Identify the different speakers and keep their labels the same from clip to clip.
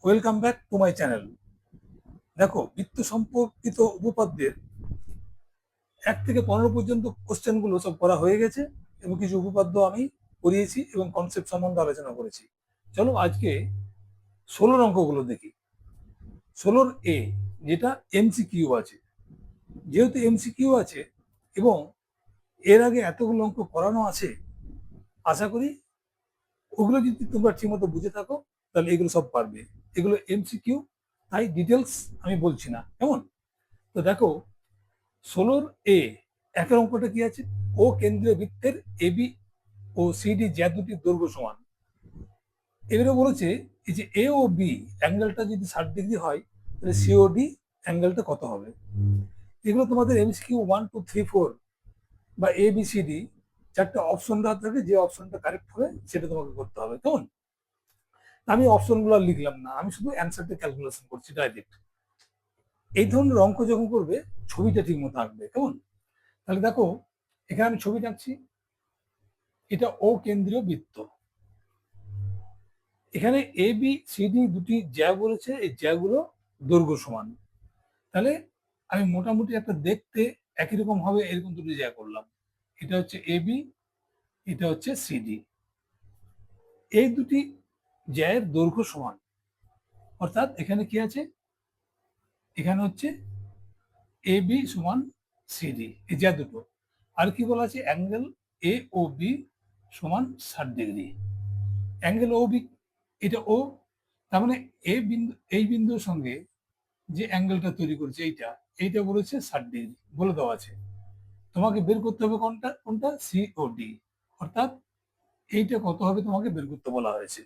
Speaker 1: Welcome back to my channel. দেখো, বৃত্ত সম্পর্কিত উপপাদ্যের 1 থেকে 15 পর্যন্ত কোশ্চেনগুলো সব করা হয়ে গেছে এবং কিছু উপপাদ্য আমি করিয়েছি এবং কনসেপ্ট সম্বন্ধে আলোচনা করেছি। চলো আজকে 16 অঙ্কগুলো দেখি। 16 এ যেটা এমসিকিউ আছে, যেহেতু এমসিকিউ আছে এবং এর আগে এতগুলো অঙ্ক করানো আছে, আশা করি ওগুলো যদি তোমরা ঠিকমতো বুঝে থাকো তাহলে এগুলো সব পারবে। এগুলো এমসিকিউ, তাই ডিটেলস আমি বলছি না, কেমন? তো দেখো, 16 এ একের অঙ্কটা কি আছে? ও কেন্দ্রীয় বৃত্তের এবি ও সিডি জ্যা দুটির দৈর্ঘ্য সমান। এবারে বলেছে এই যে এ ও বি অ্যাঙ্গেলটা যদি 60 ডিগ্রি হয় তাহলে সিওডি অ্যাঙ্গেলটা কত হবে? এগুলো তোমাদের এমসিকিউ 1 2 3 4 বা এ বি সি ডি 4টে অপশন দেওয়া থাকে, যে অপশনটা কারেক্ট হবে সেটা তোমাকে করতে হবে, কেমন? আমি অপশনগুলো লিখলাম না, আমি শুধু অ্যান্সারটা ক্যালকুলেশন করছি ডাইরেক্ট। এই ধরনের অঙ্ক যখন করবে ছবিটা ঠিক মতো আঁকবে, কেমন? তাহলে দেখো, এখানে আমি ছবি আঁকছি। এটা ও কেন্দ্রীয় বৃত্ত। এখানে এ বি সি ডি দুটি জ্যা বলেছে, এই জ্যাগুলো দৈর্ঘ্য সমান। তাহলে আমি মোটামুটি একটা দেখতে একই রকম হবে এরকম দুটি জ্যা করলাম। এটা হচ্ছে এ বি, এটা হচ্ছে সিডি। এই দুটি জ্যায়ের দৈর্ঘ্য সমান, অর্থাৎ এখানে কি আছে? এখানে হচ্ছে এ বি সমান সিডি, এই জ্যা দুটো। আর কি বলা আছে? অ্যাঙ্গেল এ ও বি সমান 60 ডিগ্রি। অ্যাঙ্গেল ও বি, এটা ও, তার মানে এই বিন্দুর সঙ্গে যে অ্যাঙ্গেলটা তৈরি করেছে এইটা, এইটা বলেছে 60 ডিগ্রি বলে দেওয়া আছে। তোমাকে বের করতে হবে কোনটা কোনটা, সি ও ডি, অর্থাৎ এইটা কত হবে তোমাকে বের করতে বলা হয়েছে।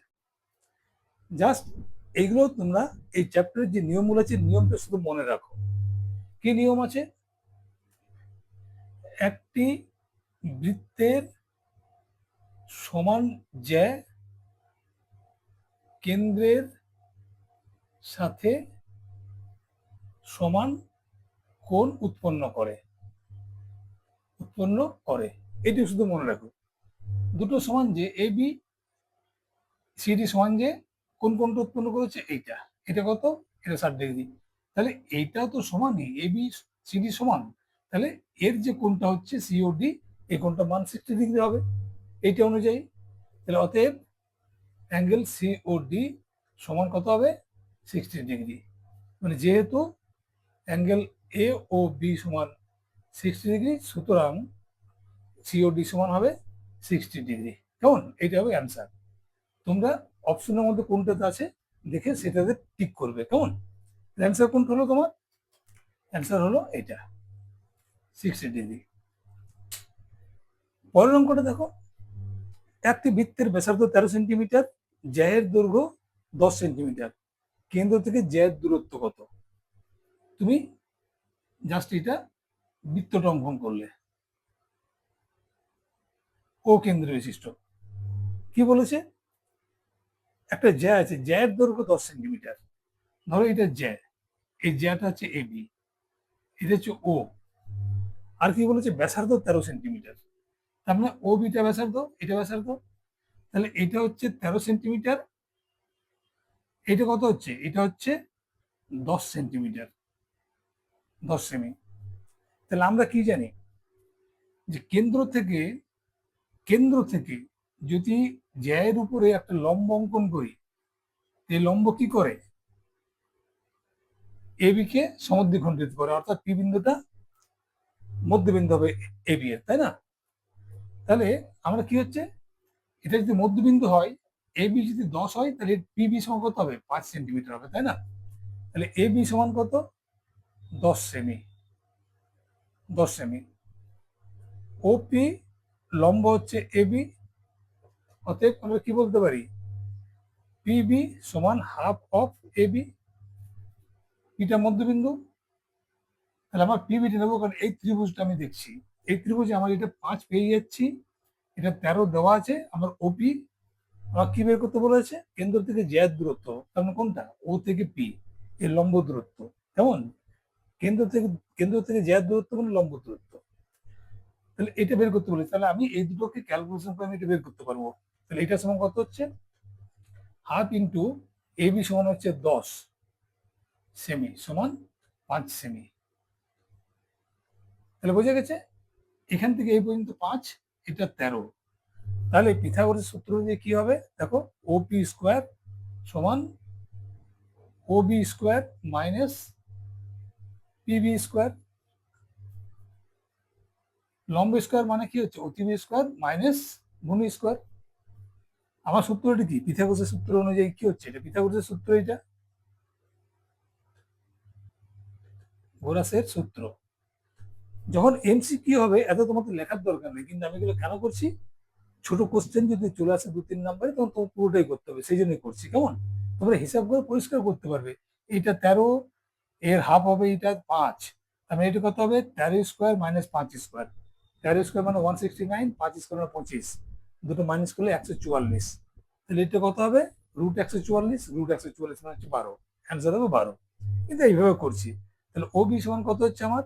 Speaker 1: জাস্ট এইগুলো তোমরা এই চ্যাপ্টারের যে নিয়মগুলো আছে নিয়মটা শুধু মনে রাখো। কি নিয়ম আছে? একটি বৃত্তের সমান জ্যা কেন্দ্রের সাথে সমান কোণ উৎপন্ন করে এটি শুধু মনে রাখো। দুটো সমান যে এ বি সিডি সমান যে কোন কোণটা উৎপন্ন করেছে এইটা, এটা কত? এটা 60 ডিগ্রি। তাহলে এইটাও তো সমানই, এ বি সিডি সমান। তাহলে এর যে কোণটা হচ্ছে সিওডি, এই কোণটা মান 60 ডিগ্রি হবে এইটা অনুযায়ী। তাহলে অতএব অ্যাঙ্গেল সিওডি সমান কত হবে? 60 ডিগ্রি। মানে যেহেতু অ্যাঙ্গেল এ ও বি সমান 60 ডিগ্রি, সুতরাং সিওডি সমান হবে 60 ডিগ্রি, কেমন? এইটা হবে অ্যান্সার। তোমরা অপশনের মধ্যে কোনটাতে আছে দেখে সেটাতে টিক করবে, কেমন? অ্যান্সার কোনটা হলো তোমার? অ্যান্সার হলো এটা, 60 ডিগ্রি। পরের অঙ্কটা দেখো, একটি বৃত্তের ব্যাসার্ধ 13 সেন্টিমিটার, জ্যায়ের দৈর্ঘ্য 10 সেন্টিমিটার, কেন্দ্র থেকে জ্যায়ের দূরত্ব কত? তুমি জাস্ট এটা বৃত্তটা অঙ্কন করলে, ও কেন্দ্র বিশিষ্ট। কি বলেছে? একটা জ্যা আছে, জ্যায়ের দৈর্ঘ্য 10 সেন্টিমিটার। ধরো এটা জ্যা, এই জ্যাটা হচ্ছে এ বি, এটা হচ্ছে ও। আর কি বলেছে? ব্যাসার্ধ 13 সেন্টিমিটার। তার মানে ও বিটা ব্যাসার্ধ, এটা ব্যাসার্ধ। তাহলে এটা হচ্ছে 13 সেন্টিমিটার, এটা কত হচ্ছে? এটা হচ্ছে 10 সেন্টিমিটার, 10 সেমি। তাহলে আমরা কি জানি? যে কেন্দ্র থেকে যদি জ্যায়ের উপরে একটা লম্ব অঙ্কন করি, এই লম্ব কি করে? এ বি কে সমদ্বিখণ্ডিত করে, অর্থাৎ পি বিন্দুটা মধ্যবিন্দু হবে এ বি এর, তাই না? তাহলে আমরা কি হচ্ছে, এটা যদি মধ্যবিন্দু হয়, এ বি যদি 10 হয় তাহলে পি বি সমান কত হবে? 5 সেন্টিমিটার হবে, তাই না? তাহলে এ বি সমান কত? 10 সেমি, 10 সেমি। ওপি লম্ব হচ্ছে এ বি, অতএব আমরা কি বলতে পারি? পিবি সমান হাফ অফ এ বি। পিটা মধ্যবিন্দু, তাহলে আমার পিবিটা নেবো, কারণ এই ত্রিভুজটা আমি দেখছি, এই ত্রিভুজে আমার এটা 5 পেয়ে যাচ্ছি, এটা 13 দেওয়া আছে। আমার ওপি আমার কি বের করতে বলেছে? কেন্দ্র থেকে জ্যায়ের দূরত্ব, তার মানে কোনটা? ও থেকে পি, এর লম্ব দূরত্ব, কেমন? কেন্দ্র থেকে জ্যায়ের দূরত্ব মানে লম্ব দূরত্ব। তাহলে এটা বের করতে বলেছে, তাহলে আমি এই দুটোকে ক্যালকুলেশন করে আমি এটা বের করতে পারবো। তাহলে এটা সমান কত হচ্ছে? হাফ ইন্টু এবি সমান হচ্ছে 10 সেমি সমান 5 সেমি। তাহলে বোঝা গেছে এখান থেকে এই পর্যন্ত 5, এটা 13। তাহলে পিথাগোরাসের সূত্র দিয়ে কি হবে দেখো, ওপি স্কোয়ার সমান Obi square minus PB square. লম্ব স্কোয়ার মানে কি হচ্ছে অতিবি স্কোয়ার মাইনাস ভূমি স্কোয়ার। আমার সূত্রটি কি পিথাগোরাসের সূত্র অনুযায়ী কি হচ্ছে, এটা পিথাগোরাসের সূত্র, এটা গোরাসের সূত্র। যখন এমসিকিউ হবে এত তোমাকে লেখার দরকার নেই, কিন্তু আমি এগুলো কেন করছি, ছোট কোশ্চেন যদি চলে আসে 2-3 নম্বরে তখন তোমার পুরোটাই করতে হবে, সেই জন্যই করছি। কেমন তোমরা হিসাব করে পরিষ্কার করতে পারবে, এইটা 13, এর হাফ হবে এটা 5, তাহলে এটা কত হবে 13 স্কোয়ার মাইনাস 5 স্কোয়ার। 13 স্কোয়ার মানে 169, 5 স্কোয়ার মানে 25, দুটো মাইনাস করলে 144। তাহলে এটা কত হবে রুট 144, রুট 144 মানে হচ্ছে 12, অ্যান্সার হবে 12। কিন্তু এইভাবে করছি। তাহলে ওবি সমান কত হচ্ছে আমার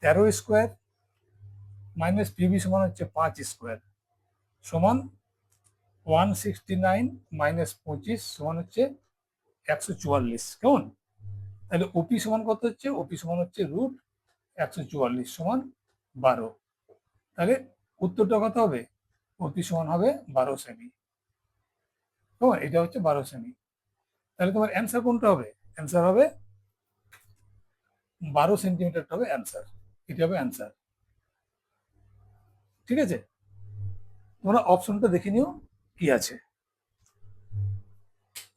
Speaker 1: 13 স্কোয়ার মাইনাস পিবি সমান হচ্ছে 5 স্কোয়ার সমান 169 মাইনাস 25 সমান হচ্ছে 144। কেমন, তাহলে ওপি সমান কত হচ্ছে, ওপি সমান হচ্ছে রুট 144 সমান 12। তাহলে উত্তরটা কত হবে, ওপি সমান হবে 12 সেমি। কেমন, এটা হচ্ছে 12 সেমি। তাহলে তোমার অ্যান্সার কোনটা হবে, অ্যান্সার হবে 12 সেন্টিমিটারটা হবে অ্যান্সার, এটা হবে অ্যান্সার। ঠিক আছে, তোমরা অপশনটা দেখে নিও কি আছে।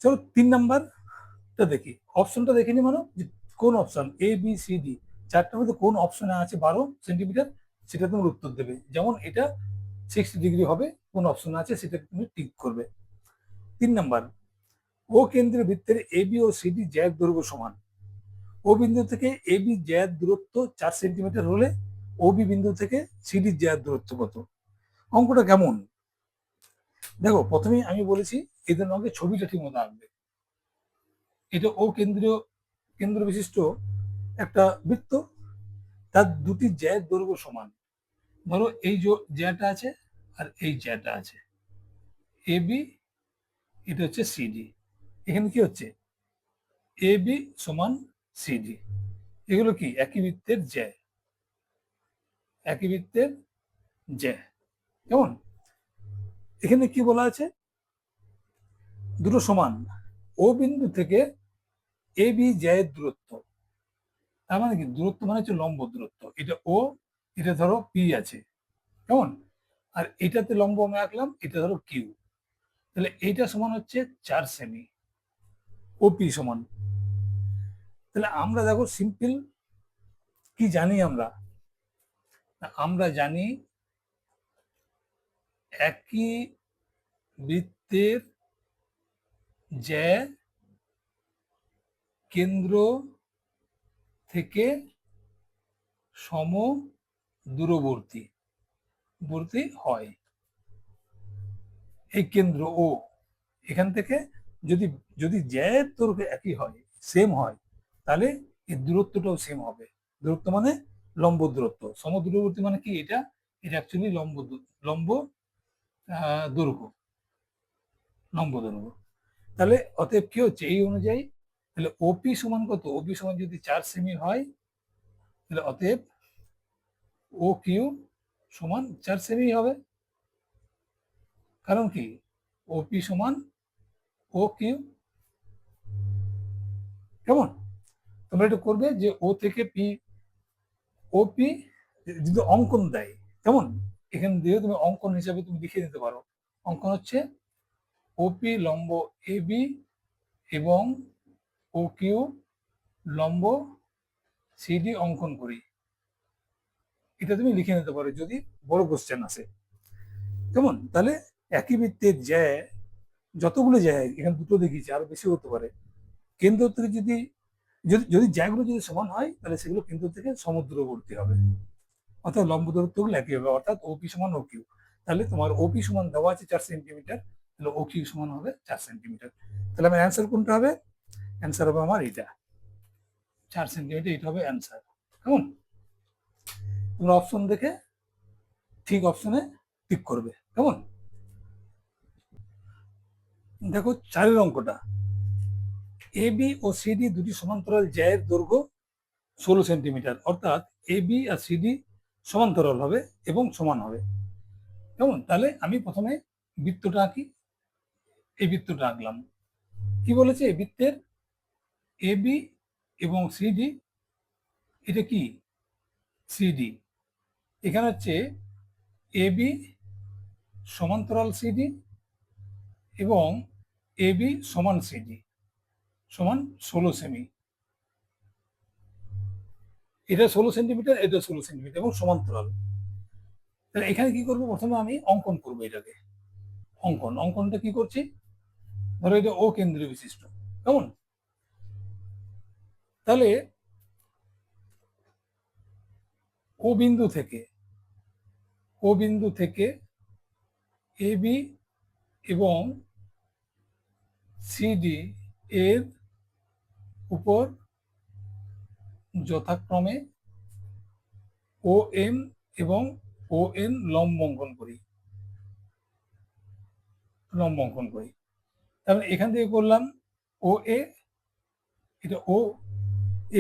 Speaker 1: চলো 3 নাম্বারটা দেখি, অপশনটা দেখে নি মানে যে কোন option A B C D চারটার মধ্যে কোন অপশনে আছে 12 সেন্টিমিটার, সেটা তোমার উত্তর দেবে। যেমন এটা 60 ডিগ্রি হবে, কোন অপশনে আছে সেটা তুমি টিক করবে। 3 নাম্বার, ও কেন্দ্রের বৃত্তের এ বি ও সিডি জ্যায়ের দৈর্ঘ্য সমান। ও বিন্দু থেকে এ বি জ্যায়ের দূরত্ব 4 সেন্টিমিটার হলে ও বি বিন্দু থেকে সিডি জ্যায়ের দূরত্ব কত। অঙ্কটা কেমন দেখো, প্রথমেই আমি বলেছি এদের মধ্যে ছবিটা ঠিক মতো আঁকবে। এটা ও কেন্দ্র বিশিষ্ট একটা বৃত্ত, তার দুটি জ্যায়ের দৈর্ঘ্য সমান। ধরো এই জ্যাটা আছে আর এই জ্যাটা আছে, এ বি, এটা হচ্ছে সিডি। এখানে কি হচ্ছে এ বি সমান সিডি, এগুলো কি একই বৃত্তের জ্যা, একই বৃত্তের জ্যা। কেমন, এখানে কি বলা আছে দুটো সমান, ও বিন্দু থেকে এ বি জ্যায়ের দূরত্ব, তার মানে কি দূরত্ব মানে হচ্ছে লম্ব দূরত্ব, এটা ও, এটা ধরো পি আছে। কেমন, আর এটাতে লম্ব আমি আঁকলাম, এটা ধরো কিউ। তাহলে এইটা সমান হচ্ছে 4 সেমি, ওপি সমান। তাহলে আমরা দেখো সিম্পল কি জানি, আমরা আমরা জানি একই বৃত্তের জ্যা কেন্দ্র থেকে সম দূরবর্তী হয়। এই কেন্দ্র ও, এখান থেকে যদি যদি জ্যায়ের দৈর্ঘ্য একই হয়, সেম হয়, তাহলে এই দূরত্বটাও সেম হবে। দূরত্ব মানে লম্ব দূরত্ব, সমদূরবর্তী মানে কি, এটা এটা অ্যাকচুয়ালি লম্ব দৈর্ঘ্য, লম্ব দৈর্ঘ্য। তাহলে অতএব কি হচ্ছে এই অনুযায়ী, তাহলে ওপি সমান কত, ওপি সমান যদি 4 সেমি হয়, তাহলে অতএব ও কিউ সমান 4 সেমি হবে। কারণ কি ওপি সমান ও কিউ। কেমন, তোমরা এটা করবে যে ও থেকে পি, ওপি যদি অঙ্কন দেয়, কেমন এখানে দিয়ে তুমি অঙ্কন হিসাবে তুমি লিখে দিতে পারো। অঙ্কন হচ্ছে ওপি লম্ব এ বি এবং ও কিউ লম্ব সিডি অঙ্কন করি, এটা তুমি লিখে নিতে পারো যদি বড় কোশ্চেন আসে। কেমন, তাহলে একই বৃত্তের জ্যা, যতগুলো জ্যা এখানে দুটো দেখিয়েছি, আরো বেশি হতে পারে, কেন্দ্র থেকে যদি যদি যদি জ্যাগুলো যদি সমান হয়, তাহলে সেগুলো কেন্দ্র থেকে সমুদ্রবর্তী হবে, অর্থাৎ লম্ব দূরত্বগুলো একই হবে, অর্থাৎ ওপি সমান ও কিউ। তাহলে তোমার ওপি সমান দেওয়া আছে 4 সেন্টিমিটার, তাহলে ও কিউ সমান হবে 4 সেন্টিমিটার। তাহলে আমার অ্যান্সার কোনটা হবে, অ্যান্সার হবে আমার এটা 4 সেন্টিমিটার, এটা হবে অ্যান্সার। কেমন, তোমরা অপশন দেখে ঠিক অপশনে টিক করবে। কেমন, দেখো 4 অঙ্কটা, এবি ও সিডি দুটি সমান্তরাল জ্যায়ের দৈর্ঘ্য 16 সেন্টিমিটার, অর্থাৎ এবি আর সিডি সমান্তরাল হবে এবং সমান হবে। কেমন? তাহলে আমি প্রথমে বৃত্তটা আঁকি। এই বৃত্তটা আঁকলাম। কি বলেছে? বৃত্তের এবি এবং সিডি, এটা কি? সিডি। এখানে হচ্ছে এবি সমান্তরাল সিডি এবং এবি সমান সিডি সমান 16 সেমি। এটা 16 সেন্টিমিটার, এটা 16 সেন্টিমিটার এবং সমান্তরাল। তাহলে এখানে কি করবো? প্রথমে আমি অঙ্কন করবো এটাকে। অঙ্কনটা কি করছি? ধরো এটা ও কেন্দ্রীয় বিশিষ্ট। কেমন? তাহলে ও বিন্দু থেকে এবি এবং সিডি এর উপর যথাক্রমে ও এম এবং ও এন লম্ব অঙ্কন করি। তাহলে এখান থেকে করলাম ও এ, এটা ও।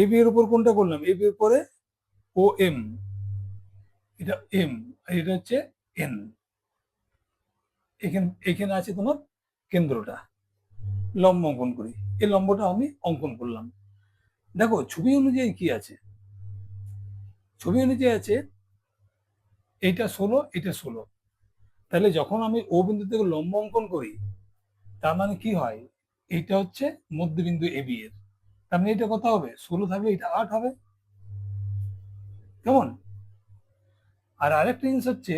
Speaker 1: এবি এর উপর কোনটা করলাম? এবি এর উপরে ও এম, এটা এম, আর এটা হচ্ছে এন। এখানে আছে তোমার কেন্দ্রটা। লম্ব অঙ্কন করি। এই লম্বটা আমি অঙ্কন করলাম। দেখো ছবি অনুযায়ী কি আছে? ছবি অনুযায়ী আছে এটা 16, এটা 16। তাহলে যখন আমি ও বিন্দু থেকে লম্ব অঙ্কন করি, তার মানে কি হয়? এটা হচ্ছে মধ্যবিন্দু এবি এর। তার মানে এটা কত হবে? 16 থাকলে এটা 8 হবে। কেমন? আর আরেকটা জিনিস হচ্ছে,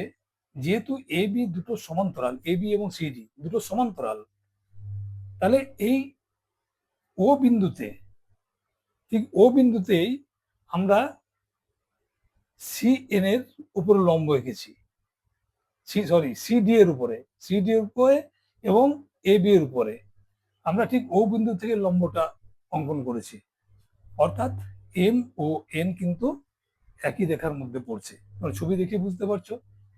Speaker 1: যেহেতু এবি দুটো সমান্তরাল, এবি এবং সিডি দুটো সমান্তরাল, তাহলে এই ও বিন্দুতে, ঠিক ও বিন্দুতেই আমরা সি এন এর উপরে লম্ব এঁকেছি। সিডি এর উপরে এবং এ বি এর উপরে আমরা ঠিক ও বিন্দু থেকে লম্বটা অঙ্কন করেছি। অর্থাৎ এম ও এন কিন্তু একই রেখার মধ্যে পড়ছে। ছবি দেখে বুঝতে পারছো?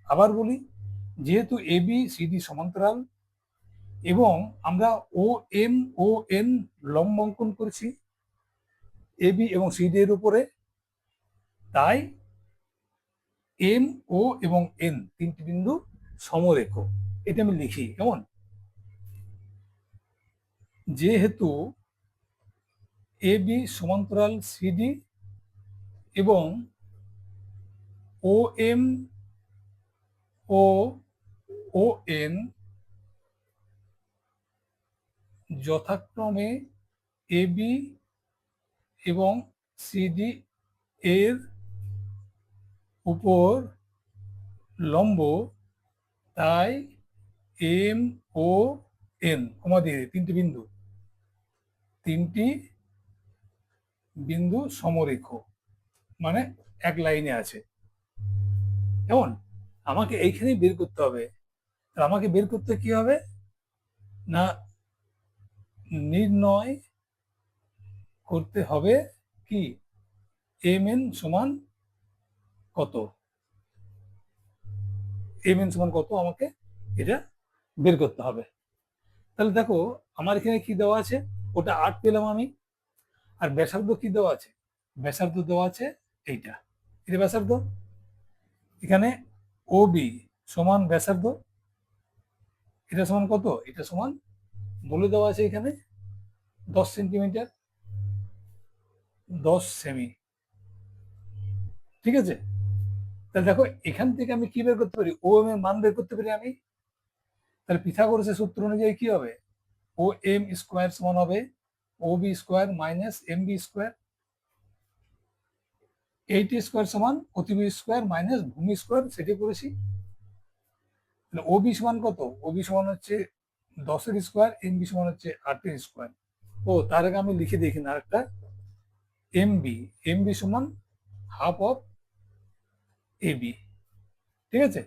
Speaker 1: আবার বলি, যেহেতু এ বি সিডি সমান্তরাল এবং আমরা ও এম ও এন লম্ব অঙ্কন করেছি এ বি এবং সিডি এর উপরে, তাই এম ও এবং এন তিনটি বিন্দু সমরেখ। এটা আমি লিখি। কেমন? যেহেতু এ বি সমান্তরাল সিডি এবং ও এম ও ও এন যথাক্রমে এ বি এবং সিডি এর উপর লম্ব, তাই এম ও এন কমা দিয়ে তিনটি বিন্দু সমরেখ, মানে এক লাইনে আছে। কেমন? আমাকে এইখানেই বের করতে হবে। আমাকে বের করতে কি হবে না, নির্ণয় করতে হবে কি এম এন সমান কত। এম এন সমান কত আমাকে এটা বের করতে হবে। তাহলে দেখো আমার এখানে কি দেওয়া আছে? ওটা 8 পেলাম আমি। আর ব্যাসার্ধ কি দেওয়া আছে? ব্যাসার্ধ দেওয়া আছে এইটা, এটা ব্যাসার্ধ। এখানে ও বি সমান ব্যাসার্ধ, এটা সমান কত? এটা সমান বলে দেওয়া আছে এখানে 10 সেন্টিমিটার, 10 সেমি। ঠিক আছে? তাহলে দেখো এখান থেকে আমি কি বের করতে পারি? ও এম এর মান বের করতে পারি আমি। তাহলে পিথাগোরাসের সূত্র অনুযায়ী কি হবে? ও এম স্কোয়ার সমান হবে O B square minus M B square. Eight square সমান অতিভুজ স্কোয়ার মাইনাস ভূমি স্কোয়ার, সেটি করেছি। তাহলে ও বি সমান কত? ও বি সমান হচ্ছে 10-এর স্কোয়ার, এম বি সমান হচ্ছে 8-এর স্কোয়ার। ও তার আগে আমি লিখে দেখি না আরেকটা, এম বি সমান হাফ অফ এ বি। ঠিক আছে?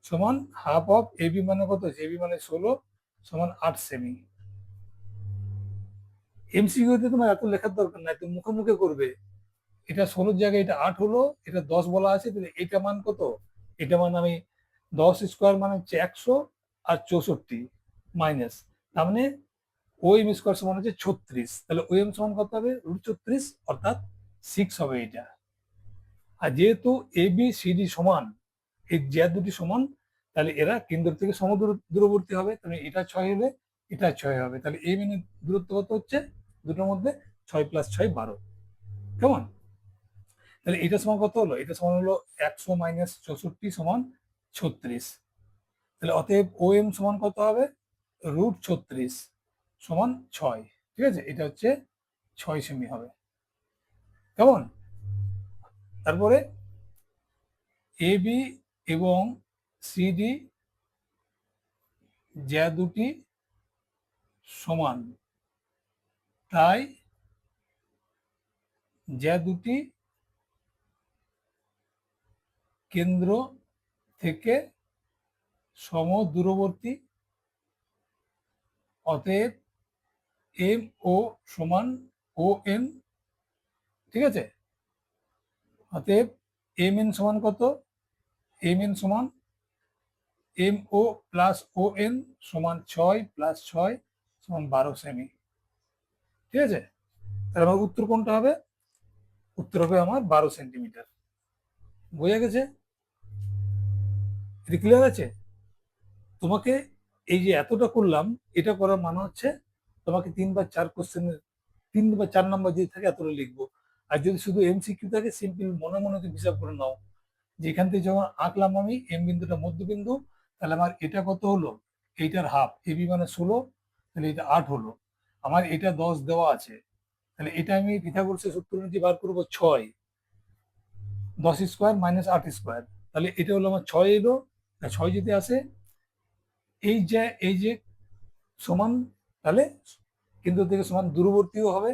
Speaker 1: সমান হাফ অফ এ বি মানে কত? এ বি মানে 16 সমান 8 সেমি। এমসিকিউতে তোমার এত লেখার দরকার নাই, তুমি মুখে মুখে করবে। এটা 16 জায়গায় এটা 8 হলো, এটা 10 বলা আছে, তাহলে এটা মান কত? এটা মান আমি 10 স্কোয়ার মানে হচ্ছে 100 আর 64 মাইনাস, তার মানে ও এম স্কোয়ার সমান হচ্ছে 36, তাহলে ও এম সমান কত হবে √36, অর্থাৎ 6 হবে এটা। আর যেহেতু এ বি সি ডি সমান, এই যে দুটি সমান, তাহলে এরা কেন্দ্র থেকে দূরবর্তী হবে, তাহলে এটা 6 হবে, এটা 6 হবে, তাহলে এ বিন্দুর দূরত্ব কত হচ্ছে দুটোর মধ্যে? 6 + 6 12। কেমন? তাহলে এটা সমান কত হলো? এটা সমান হলো 100 - 64 সমান 36। তাহলে অতএব ও এম সমান কত হবে? √36 সমান 6। ঠিক আছে, এটা হচ্ছে 6 সেমি হবে। কেমন? তারপরে এ বি এবং সিডি যা দুটি সমান, তাই যা দুটি কেন্দ্র থেকে সমদূরবর্তী, অতএব এম ও সমান ও এন। ঠিক আছে, অতএব এম এন সমান কত? এম এন সমান M O plus O N সমান 6 + 6 সমান 12 সেমি। ঠিক আছে, তাহলে আমার উত্তর কোনটা হবে? উত্তর হবে আমার 12 সেন্টিমিটার। বোঝা গেছে? এটা ক্লিয়ার আছে? তোমাকে এই যে এতটা করলাম, এটা করার মানে হচ্ছে তোমাকে 3 বা 4 কোশ্চেনের 3 বা 4 নাম্বার যদি থাকে এতটা লিখবো। আর যদি শুধু এমসিকিউ থাকে, সিম্পল মনে মনে তুমি হিসাব করে নাও যে এখান থেকে যখন আঁকলাম আমি এম বিন্দুটা মধ্যবিন্দু, তাহলে আমার এটা কত হলো? এইটার হাফ, এবি মানে 16, তাহলে এটা 8 হলো। আমার এটা 10 দেওয়া আছে, তাহলে এটা আমি পিথাগোরাসের সূত্র অনুযায়ী বার করবো 6, 10 স্কোয়ার - 8 স্কোয়ার, তাহলে এটা হলো আমার 6 এলো। 6 যদি আসে, এই যে সমান, তাহলে কেন্দ্র থেকে সমান দূরবর্তীও হবে।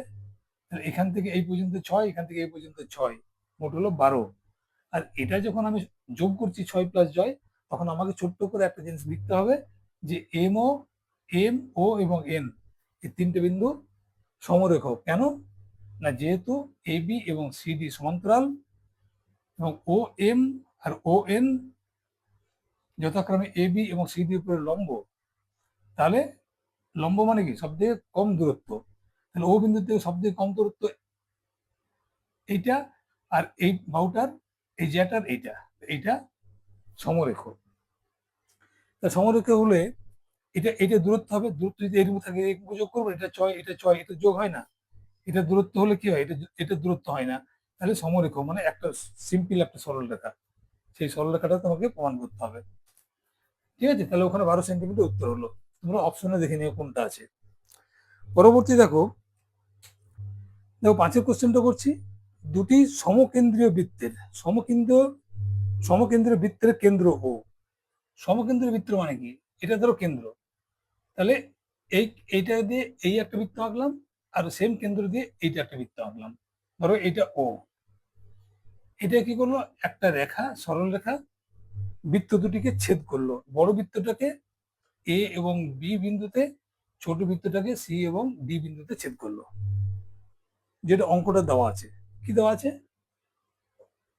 Speaker 1: তাহলে এখান থেকে এই পর্যন্ত 6, এখান থেকে এই পর্যন্ত 6, মোট হলো 12। আর এটা যখন আমি যোগ করছি 6 + জয়, তখন আমাকে ছোট্ট করে একটা জিনিস লিখতে হবে যে এম ও এবং এন, এই তিনটে বিন্দু সমরেখক। কেন না, যেহেতু এ বি এবং সিডি সমান্তরাল, এবং ও এম আর ও এন যথাক্রমে এ বি এবং সিডি উপরে লম্ব, তাহলে লম্ব মানে কি? সব থেকে কম দূরত্ব। তাহলে ও বিন্দু থেকে সব থেকে কম দূরত্ব এইটা, আর এই বাহুটার এই জ্যাটার এইটা, এইটা সমরেখ। তা সমরেখ হলে এটা এটা দূরত্ব হবে, দূরত্ব যদি এরকম থাকে এরকম যোগ করবো, এটা 6, এটা 6, এটা যোগ হয় না। এটা দূরত্ব হলে কি হয়? এটা দূরত্ব হয় না। তাহলে সমরেখ মানে একটা সিম্পল একটা সরলরেখা, সেই সরলরেখাটা তোমাকে প্রমাণ করতে হবে। ঠিক আছে, তাহলে ওখানে 12 সেন্টিমিটার উত্তর হলো। তোমরা অপশনে দেখে নিও কোনটা আছে। পরবর্তী দেখো, দেখো 5-এর কোশ্চেনটা করছি। দুটি সমকেন্দ্রীয় বৃত্তের সমকেন্দ্রীয় বৃত্তের কেন্দ্র ও। সমকেন্দ্রীয় বৃত্ত মানে কি? এটা ধরো কেন্দ্র, তাহলে এই এইটা দিয়ে এই একটা বৃত্ত আঁকলাম, আর সেম কেন্দ্র দিয়ে এইটা একটা বৃত্ত আঁকলাম। ধরো এটা ও, এটা কি করলো? একটা রেখা, সরল রেখা বৃত্ত দুটিকে ছেদ করলো। বড় বৃত্তটাকে এ এবং বি বিন্দুতে, ছোট বৃত্তটাকে সি এবং ডি বিন্দুতে ছেদ করলো। যেটা অঙ্কটা দেওয়া আছে, কি দেওয়া আছে?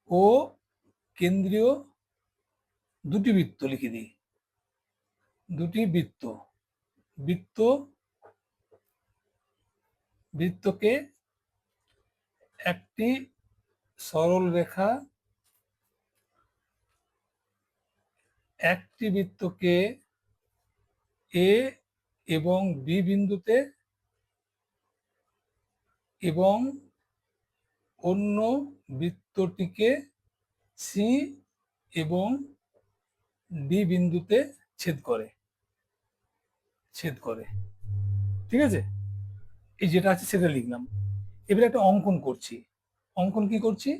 Speaker 1: ও কেন্দ্রীয় দুটি বৃত্ত, লিখে দিই দুটি বৃত্ত, বৃত্ত বৃত্তকে একটি সরল রেখা, একটি বৃত্তকে এ এবং বি বিন্দুতে এবং অন্য বৃত্তটিকে সি এবং ডি বিন্দুতে ছেদ করে। ঠিক আছে, এই যেটা আছে সেটা লিখলাম। এবার একটা অঙ্কন করছি। অঙ্কন কি করছি?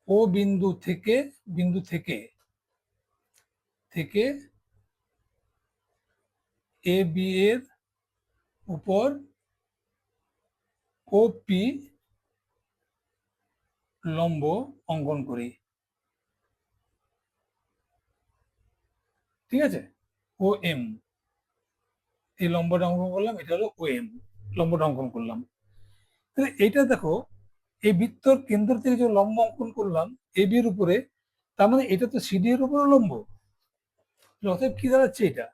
Speaker 1: ও বিন্দু থেকে এ বি এর উপর ও পি লম্ব অঙ্কন করি। ঠিক আছে, ও এম, এই লম্বটা অঙ্কন করলাম, এটা হলো ও এম, লম্বটা অঙ্কন করলাম। তাহলে এইটা দেখো, এই বৃত্তর কেন্দ্র থেকে যে লম্ব অঙ্কন করলাম এ বি এর উপরে, তার মানে এটা তো সিডি এর উপরে লম্ব। অতএব কি দাঁড়াচ্ছে? এটা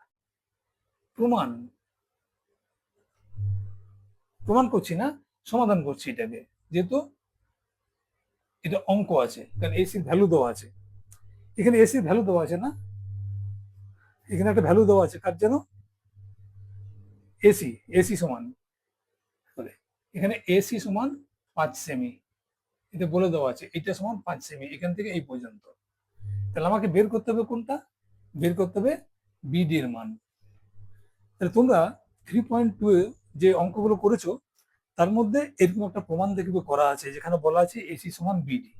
Speaker 1: প্রমাণ প্রমাণ করছি না, সমাধান করছি এটাকে, যেহেতু এটা অঙ্ক আছে, কারণ এসির ভ্যালু দেওয়া আছে। এখানে এসির ভ্যালু দেওয়া আছে না, এখানে একটা ভ্যালু দেওয়া আছে কার যেন, এসি, এসি সমান এখানে এসি সমান 5 সেমি, এটা বলে দেওয়া আছে, এটা সমান 5 সেমি এখান থেকে এই পর্যন্ত। তাহলে আমাকে বের করতে হবে কোনটা, বের করতে হবে বিডি এর মান। তাহলে তোমরা 3.2 যে অঙ্কগুলো করেছো তার মধ্যে এরকম একটা প্রমাণ দেখবে করা আছে, যেখানে বলা আছে এসি সমান বিডি।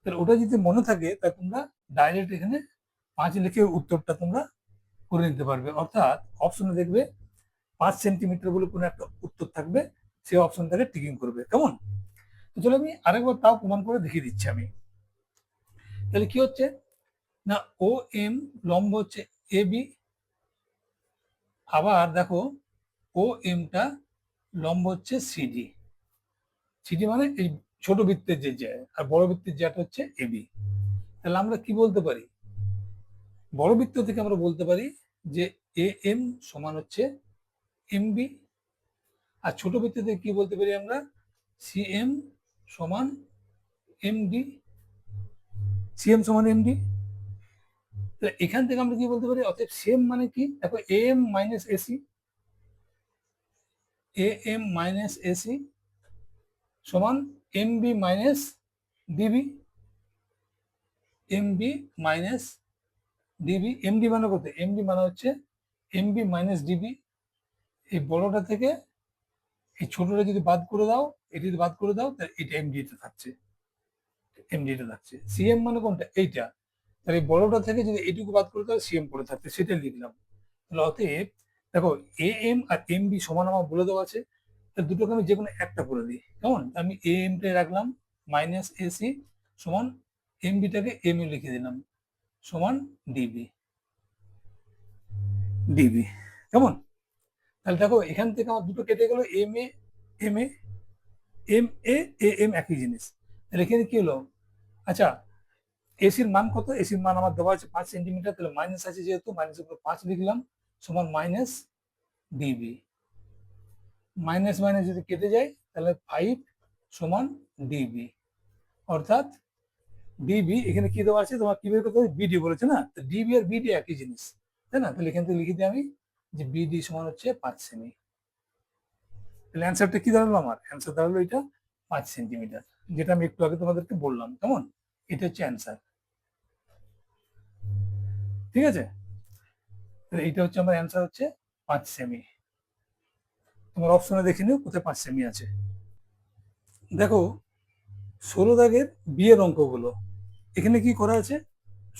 Speaker 1: তাহলে ওটা যদি মনে থাকে তাহলে তোমরা ডাইরেক্ট এখানে 5 লিখে উত্তরটা তোমরা করে নিতে পারবে। অর্থাৎ অপশনে দেখবে 5 সেন্টিমিটার বলে কোনো একটা উত্তর থাকবে, সেই অপশনটাকে টিকিং করবে। কেমন? তো চলো আমি আরেকবার তাও প্রমাণ করে দেখিয়ে দিচ্ছি আমি। তাহলে কি হচ্ছে না, ও এম লম্ব হচ্ছে এ বি, আবার দেখো ও এমটা লম্ব হচ্ছে সিডি। সিডি মানে এই ছোট বৃত্তের যে জ্যা, আর বড় বৃত্তের জ্যাটা হচ্ছে এবি। তাহলে আমরা কি বলতে পারি, বড় বৃত্ত থেকে আমরা বলতে পারি যে এ এম সমান হচ্ছে এম বি, আর ছোট বৃত্ত থেকে কি বলতে পারি আমরা, সি এম সমান এম ডি, সি এম সমান এম ডি। এখান থেকে আমরা কি বলতে পারি, অতএব সেম মানে কি, দেখো A M minus AC, A M minus AC সমান M B minus DB, M B minus DB. MD মানে কত, এমডি মানে হচ্ছে এমবি মাইনাস ডিবি। এই বড়টা থেকে এই ছোটটা যদি বাদ করে দাও, এটি যদি বাদ করে দাও, তাহলে এটা এমডিতে থাকছে, এমডিতে থাকছে। সিএম মানে কোনটা, এইটা। তাহলে এই বড়টা থেকে যদি এইটুকু বাদ করে দাও, সিএম পড়ে থাকছে, সেটা লিখলাম। তাহলে অতএব দেখো এ এম আর এম বি সমান আমার বলে দেওয়া আছে, তাহলে দুটোকে আমি যে কোনো একটা করে দিই। কেমন, আমি এ এমটাই রাখলাম মাইনাস এসি সমান এম বিটাকে এম এ লিখে দিলাম সমান ডিবি, ডিবি। কেমন? তাহলে দেখো এখান থেকে আমার দুটো কেটে গেল, M A M A, M A A M একই জিনিস। তাহলে এখানে কি হলো, আচ্ছা এসির মান কত, এসির মান আমার দেওয়া আছে 5 সেন্টিমিটার, তাহলে মাইনাস আছে যেহেতু মাইনাস উপর 5 লিখলাম সমান মাইনাস ডিবি। মাইনাস মাইনাস যদি কেটে যায় তাহলে 5 সমান ডিবি। অর্থাৎ ডিবি এখানে কি দেওয়া আছে, তোমার কি বের করতে হবে, বিডি বলেছে না, তো ডিবি আর বিডি একই জিনিস, তাই না? তাহলে এখান থেকে লিখে দিই আমি যে বিডি সমান হচ্ছে 5 সেমি। তাহলে অ্যান্সারটা কি দাঁড়ালো, আমার অ্যান্সার দাঁড়ালো এটা 5 সেন্টিমিটার, যেটা আমি একটু আগে তোমাদেরকে বললাম। কেমন? এটা হচ্ছে অ্যান্সার। ঠিক আছে, তাহলে এইটা হচ্ছে আমার অ্যান্সার হচ্ছে 5 সেমি। তোমার অপশনে দেখে নিও কোথায় 5 সেমি আছে। দেখো 16 দাগের বিয়ের অঙ্কগুলো, এখানে কি করা আছে,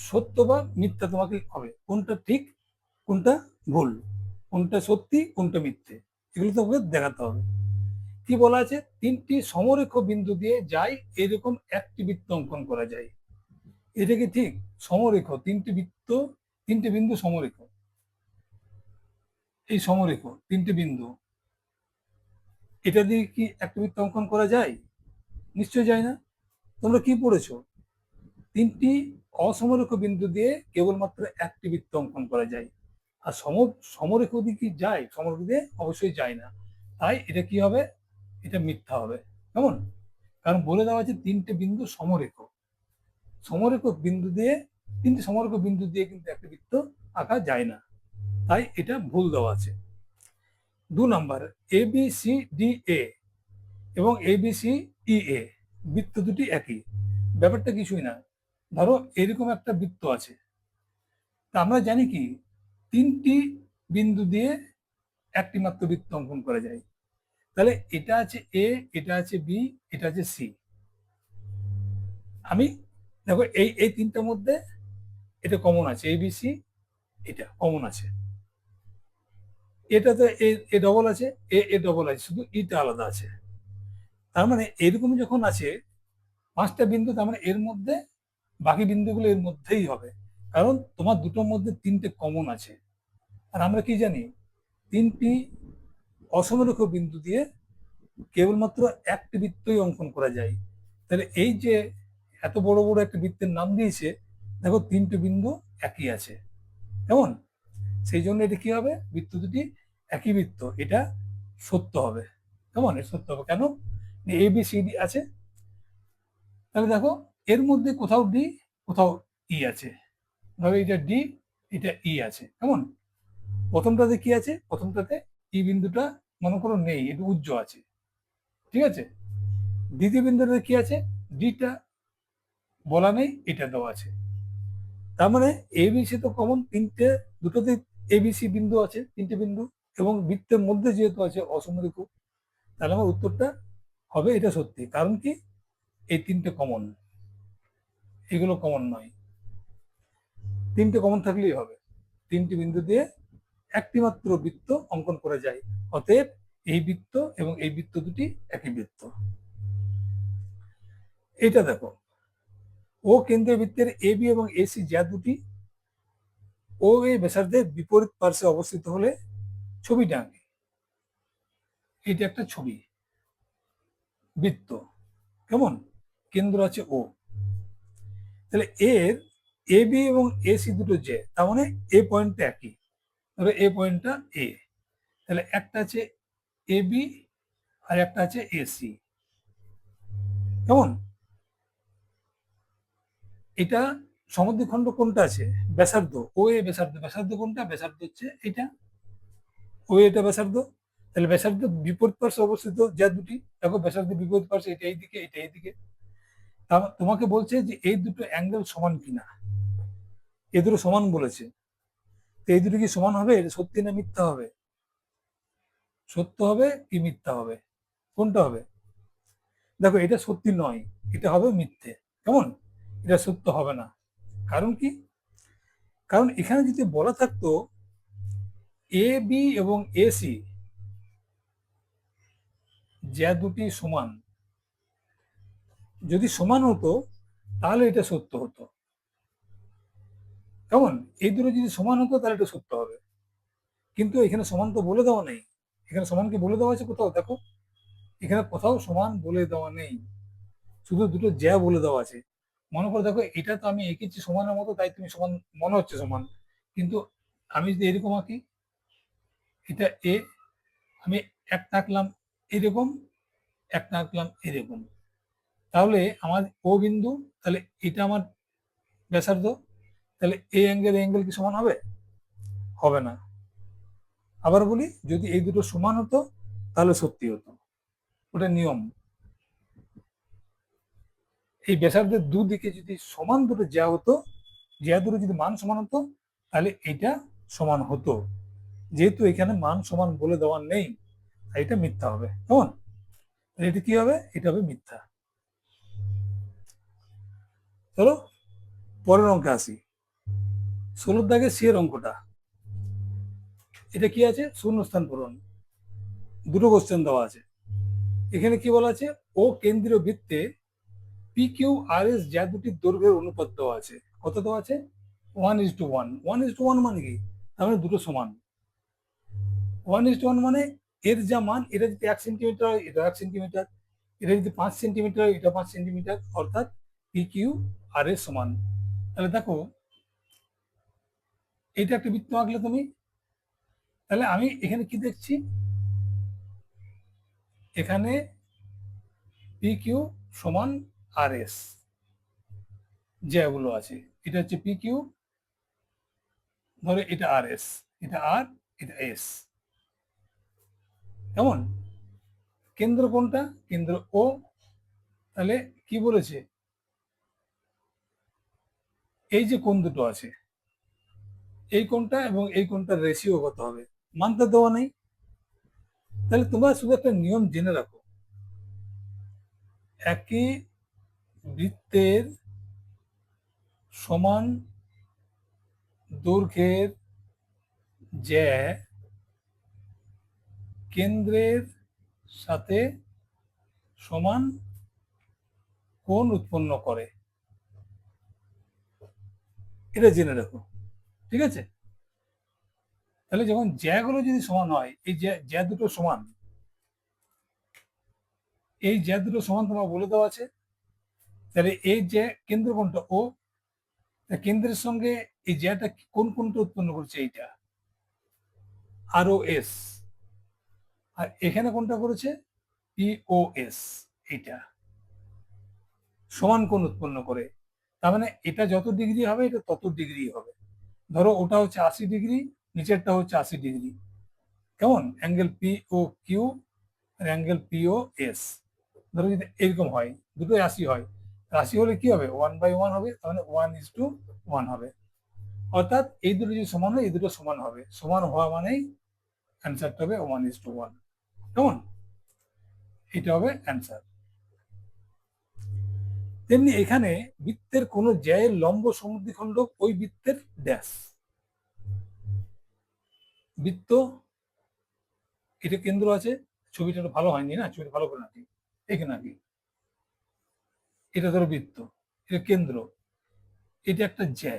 Speaker 1: সত্য বা মিথ্যা তোমাকে হবে, কোনটা ঠিক কোনটা ভুল, কোনটা সত্যি কোনটা মিথ্যে, এগুলো তোমাকে দেখাতে হবে। কি বলা আছে, 3টি সমরেখ বিন্দু দিয়ে যায় এরকম একটি বৃত্ত অঙ্কন করা যায়। এটা কি ঠিক? সমরেখ, 3টি বৃত্ত, 3টি বিন্দু সমরেখ, এই সমরেখ 3টি বিন্দু, এটা দিয়ে কি একটা বৃত্ত অঙ্কন করা যায়? নিশ্চয় যায় না। তোমরা কি পড়েছো, 3টি অসমরেখ বিন্দু দিয়ে কেবলমাত্র একটি বৃত্ত অঙ্কন করা যায়। আর সমরেখ দিয়ে কি যায়, সমরেখ দিয়ে অবশ্যই যায় না। তাই এটা কি হবে, এটা মিথ্যা হবে। কেমন? কারণ বলে দেওয়া আছে 3টে বিন্দু সমরেখ, সমরেখ বিন্দু দিয়ে, 3টে সমরেখ বিন্দু দিয়ে কিন্তু একটা বৃত্ত আঁকা যায় না, তাই এটা ভুল দেওয়া আছে। 2 নম্বর, এ বি সি ডি এ এবং এ বি সি ই এ বৃত্ত দুটি একই। ব্যাপারটা কিছুই না, ধরো এরকম একটা বৃত্ত আছে, তা আমরা জানি কি 3টি বিন্দু দিয়ে একটি মাত্র বৃত্ত অঙ্কন করা যায়। তাহলে এটা আছে এ, এটা আছে বি, এটা আছে সি। আমি দেখো এই এই তিনটার মধ্যে এটা কমন আছে, এ বি সি, এটা কমন আছে, এটাতে এ ডবল আছে, এ ডবল আছে, শুধু ইটা আলাদা আছে। তার মানে এরকম যখন আছে 5টা বিন্দু, তার মানে এর মধ্যে বাকি বিন্দুগুলো এর মধ্যেই হবে, কারণ তোমার দুটোর মধ্যে 3টে কমন আছে। আর আমরা কি জানি, 3টি অসমরেখ বিন্দু দিয়ে কেবলমাত্র একটি বৃত্তই অঙ্কন করা যায়। তাহলে এই যে এত বড় বড় একটা বৃত্তের নাম দিয়েছে, দেখো 3টে বিন্দু একই আছে। কেমন? সেই জন্য এটা কি হবে, বৃত্ত দুটি একই বৃত্ত, এটা সত্য হবে। কেমন, এটা সত্য হবে কেন, এ বি সি ডি আছে, তাহলে দেখো এর মধ্যে কোথাও ডি কোথাও ই আছে, ধরো এটা ডি এটা ই আছে। কেমন, প্রথমটাতে কি আছে, প্রথমটাতে ই বিন্দুটা মনে করো নেই, একটু উজ্জ্ব আছে, ঠিক আছে। দ্বিতীয় বিন্দুটাতে কি আছে, ডিটা বলা নেই, এটা দেওয়া আছে। তার মানে এবিসি তো কমন, তিনটে, দুটোতে এবিসি বিন্দু আছে, তিনটে বিন্দু, এবং বৃত্তের মধ্যে যেহেতু আছে অসমরেখু, তাহলে আমার উত্তরটা হবে এটা সত্যি। কারণ কি, এই তিনটে কমন, এগুলো কমন নয়, তিনটে কমন থাকলেই হবে, তিনটি বিন্দু দিয়ে একটি মাত্র বৃত্ত অঙ্কন করা যায়। অতএব এই বৃত্ত এবং এই বৃত্ত দুটি একই বৃত্ত। এটা দেখো, ও কেন্দ্রীয় বৃত্তের এ বি এবং এসি যা দুটি ও এ ব্যাসার্ধের বিপরীত পার্শ্বে অবস্থিত হলে ছবিটা আঁকে। এটা একটা ছবি, বৃত্ত, কেমন, কেন্দ্র আছে ও, তাহলে এর এ বি এবং এসি দুটো যে, তার মানে এ পয়েন্টটা একই, ধরো এ পয়েন্টটা এ, তাহলে একটা আছে এ বি আর একটা আছে এসি। কেমন, এটা সমদ্বিখণ্ড কোনটা আছে, ব্যাসার্ধ ও এ, ব্যাসার্ধ, ব্যাসার্ধ কোনটা, ব্যাসার্ধ হচ্ছে এটা, ও এটা ব্যাসার্ধ, তাহলে ব্যাসার্ধ বিপরীত পার্শ্বে অবস্থিত যা দুটি, দেখো ব্যাসার্ধ বিপরীত পার্শ্বে, এটা এইদিকে এটা এইদিকে, তোমাকে বলছে যে এই দুটো অ্যাঙ্গেল সমান কিনা, এই দুটো সমান বলেছে, তো এই দুটো কি সমান হবে, এটা সত্যি না মিথ্যা হবে, সত্য হবে কি মিথ্যা হবে, কোনটা হবে, দেখো এটা সত্যি নয়, এটা হবে মিথ্যে। কেমন, এটা সত্য হবে না, কারণ কি, কারণ এখানে যদি বলা থাকতো এ বি এবং এসি যা দুটি সমান, যদি সমান হতো তাহলে এটা সত্য হতো। কেমন, এই দুটো যদি সমান হতো তাহলে এটা সত্য হবে, কিন্তু এখানে সমান তো বলে দেওয়া নেই, এখানে সমান কি বলে দেওয়া আছে কোথাও, দেখো এখানে কোথাও সমান বলে দেওয়া নেই, শুধু দুটো জ্যা বলে দেওয়া আছে। মনে করে দেখো, এটা তো আমি এঁকেছি সমানের মতো, তাই তুমি সমান মনে হচ্ছে সমান, কিন্তু আমি যদি এরকম আঁকি, এটা এ, আমি একটা আঁকলাম এরকম, একটা আঁকলাম এরকম, তাহলে আমার ও বিন্দু, তাহলে এটা আমার ব্যাসার্ধ, তাহলে এই অ্যাঙ্গেল কি সমান হবে, হবে না। আবার বলি, যদি এই দুটো সমান হতো তাহলে সত্যি হতো, ওটা নিয়ম। এই ব্যাসার্ধের দুদিকে যদি সমান দুটো জ্যা হতো, জ্যা দুটো যদি মান সমান হতো, তাহলে এটা সমান হতো, যেহেতু এখানে মান সমান বলে দেওয়া নেই, তাই এটা মিথ্যা হবে। কেমন, এটা কি হবে, এটা হবে মিথ্যা। চলো পরের অঙ্কে আসি, 16 দাগে সি এর অঙ্কটা, এটা কি আছে, শূন্যস্থান পূরণ, দুটো কোশ্চেন দেওয়া আছে। এখানে কি বলা আছে, ও কেন্দ্রীয় বৃত্তে পি কিউ আর এস যা দুটি দৈর্ঘ্যের অনুপাত দেওয়া আছে, কত দেওয়া আছে, 1:1, 1:1 মানে কি, তার মানে দুটো সমান, 1:1 মানে এর যা মান, এটা যদি 1 সেন্টিমিটার হয় এটা 1 সেন্টিমিটার, এটা যদি 5 সেন্টিমিটার হয় এটা 5 সেন্টিমিটার, অর্থাৎ পি কিউ আর এস সমান। তাহলে দেখো, এটা একটা বৃত্ত আঁকলে তুমি, তাহলে আমি এখানে কি দেখছি, এখানে পি কিউ সমান আর এস যেগুলো আছে, এটা হচ্ছে পি কিউ, ধরো এটা আর এস, এটা আর, এটা এস। কেমন, কেন্দ্র কোনটা, কেন্দ্র ও, তাহলে কি বলেছে, এই যে কোণ দুটো আছে, এই কোণটা এবং এই কোণটার রেশিও কত হবে, মানটা দেওয়া নেই। তাহলে তোমরা শুধু একটা নিয়ম জেনে রাখো, একই বৃত্তের সমান দৈর্ঘ্যের জ্যা কেন্দ্রের সাথে সমান কোণ উৎপন্ন করে, এটা জেনে রাখো, ঠিক আছে। তাহলে যখন জ্যাগুলো যদি সমান হয়, এই জ্যা দুটো সমান, এই জ্যা দুটো সমান তোমার বলে দেওয়া আছে, তাহলে এই যে কেন্দ্র কোণটা ও, কেন্দ্রের সঙ্গে এই জ্যাটা কোন কোণটা উৎপন্ন করছে, এইটা, ROS, আর এখানে কোনটা করেছে POS, এটা সমান কোণ উৎপন্ন করে। তার মানে এটা যত ডিগ্রি হবে এটা তত ডিগ্রি হবে। ধরো ওটা হচ্ছে 80 ডিগ্রি, নিচেরটা হচ্ছে 80 ডিগ্রি, কেমন অ্যাঙ্গেল POQ আর অ্যাঙ্গেল POS। ধরো যদি এরকম হয়, দুটোই 80 হয়, 80 হলে কি হবে 1/1 হবে, তার মানে 1:1 হবে। অর্থাৎ এই দুটো যদি সমান হয় এই দুটো সমান হবে, সমান হওয়া মানেই অ্যান্সারটা হবে 1:1। কেমন, এটা হবে অ্যান্সার। তেমনি এখানে বৃত্তের কোন জ্যায়ের লম্ব সমদ্বিখণ্ডক ওই বৃত্তের ড্যাশ। বৃত্ত, এটা কেন্দ্র আছে, ছবিটা তো ভালো হয়নি না, ছবিটা ভালো করে নাকি, এখানে নাকি, এটা ধরো বৃত্ত, এটা কেন্দ্র, এটা একটা জ্যা,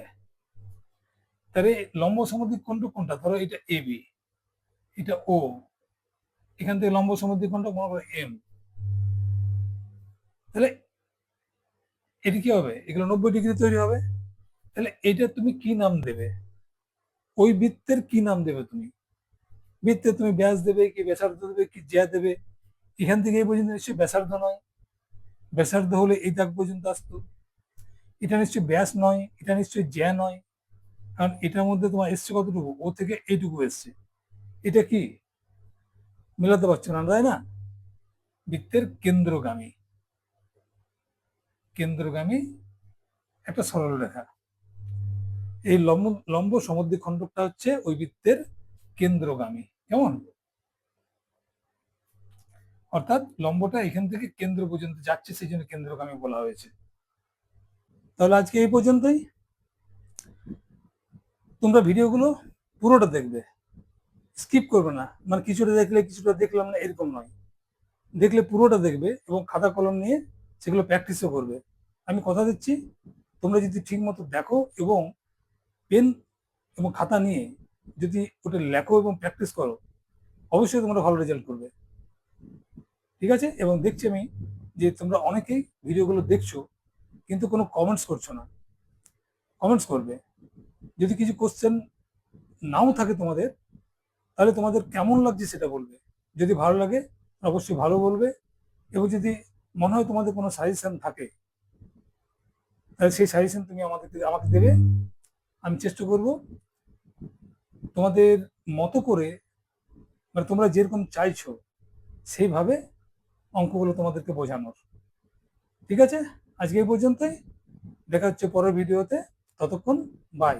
Speaker 1: তাহলে লম্ব সমদ্বিখণ্ডক কোনটা, ধরো এটা AB, এটা O, এখান থেকে লম্ব সমদ্বিখণ্ডক মনে করো M, তাহলে এটা কি হবে, এগুলো 90 ডিগ্রি তৈরি হবে। তাহলে এটা তুমি কি নাম দেবে, ওই বৃত্তের কি নাম দেবে তুমি, বৃত্তে তুমি ব্যাস দেবে কি ব্যাসার্ধ দেবে কি জ্যা দেবে। এখান থেকে এই পর্যন্ত নিশ্চয়ই ব্যাসার্ধ নয়, ব্যাসার্ধ হলে এই দাগ পর্যন্ত আসতো। এটা নিশ্চয়ই ব্যাস নয়, এটা নিশ্চয়ই জ্যা নয়, কারণ এটার মধ্যে তোমার এসছে কতটুকু, ও থেকে এইটুকু এসছে। এটা কি মেলাতে পারছো না, তাই না? বৃত্তের কেন্দ্রগামী, কেন্দ্রগামী একটা সরল রেখা, এই লম্ব লম্ব সমদ্বিখণ্ডকটা হচ্ছে ওই বৃত্তের কেন্দ্রগামী। কেমন, অর্থাৎ লম্বটা এখান থেকে কেন্দ্র পর্যন্ত যাচ্ছে, সেই জন্য কেন্দ্রগামী বলা হয়েছে। তাহলে আজকে এই পর্যন্তই। তোমরা ভিডিওগুলো পুরোটা দেখবে, স্কিপ করবে না, মানে কিছুটা দেখলে কিছুটা দেখলাম না এরকম নয়, দেখলে পুরোটা দেখবে এবং খাতা কলম নিয়ে সেগুলো প্র্যাকটিসও করবে। আমি কথা দিচ্ছি, তোমরা যদি ঠিক মতো দেখো এবং পেন এবং খাতা নিয়ে যদি ওটা লেখো এবং প্র্যাকটিস করো, অবশ্যই তোমরা ভালো রেজাল্ট করবে। ঠিক আছে, এবং দেখছি আমি যে তোমরা অনেকেই ভিডিওগুলো দেখছো কিন্তু কোনো কমেন্টস করছো না, কমেন্টস করবে। যদি কিছু কোশ্চেন নাও থাকে তোমাদের, তাহলে তোমাদের কেমন লাগছে সেটা বলবে। যদি ভালো লাগে অবশ্যই ভালো বলবে, এবং যদি মনে হয় তোমাদের কোনো সাজেশন থাকে তাহলে সেই সাজেশন তুমি আমাকে দেবে। আমি চেষ্টা করব তোমাদের মতো করে, মানে তোমরা যেরকম চাইছো সেইভাবে অঙ্কগুলো তোমাদেরকে বোঝানোর। ঠিক আছে, আজকে এই পর্যন্তই, দেখা হচ্ছে পরের ভিডিওতে, ততক্ষণ বাই।